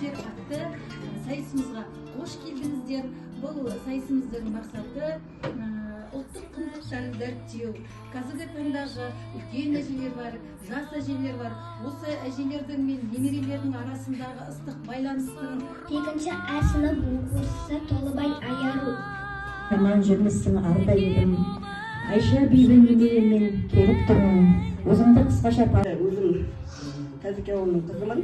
шер атты сайысымызға қош келдіңіздер. Бұл сайысымыздың мақсаты ұлттық құндылықтарды дәріптеу. Қазіргі таңдағы үлкен әжелер бар, жас әжелер бар. Осы әжелердің мен немерелердің арасындағы ыстық байланыстың екінші А сынып оқушысы Толыбай Аяру. Аман жүрмісің арда едім. Айша бибі немеремен келіп тұрмын. Өзімді қысқаша өзім Тәжік ауылының қызымын.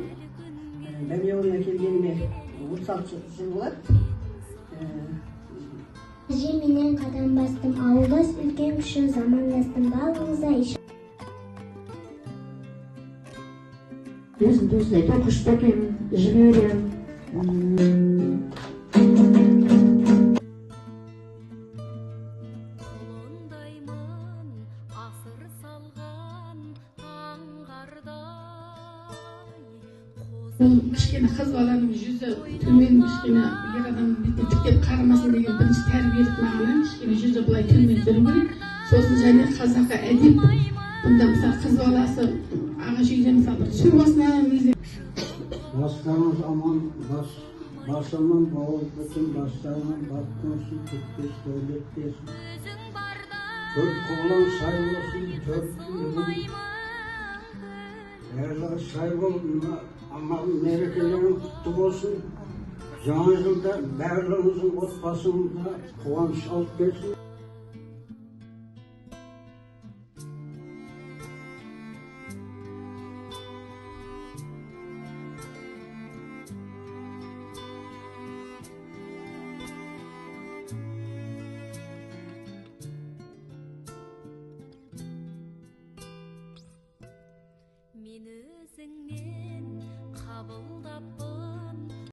Бәме ауылына келгеніме 36 жыл болады. Әже менен қадам бастым, ауылдас үлкен кіші замандастым, балыңызда иша. Өзімді осылай тоқыш бәкем жіберем. Кішкене қыз баланың жүзі төмен, кішкене ер адамның бетіне тіктеп қарамасын деген бірінші тәрбиелік мағына, кішкене жүзі былай төмен жүру керек. Сосын және қазақы әдеп. Бұнда мысалы қыз баласы аға шүйде мысалы бір шырбасынан Бастарыңыз аман, басымын бауыз бүтін, бастарынан баттыңсын, түпкес дәулет берсін. Төрт құлын сайласын, төрт күнің. Барлығы сай болсын, аман мерекелерің құтты болсын. Жаңа жылда барлығыңыздың отбасыңызға қуаныш алып келсін. Мен өзіңнен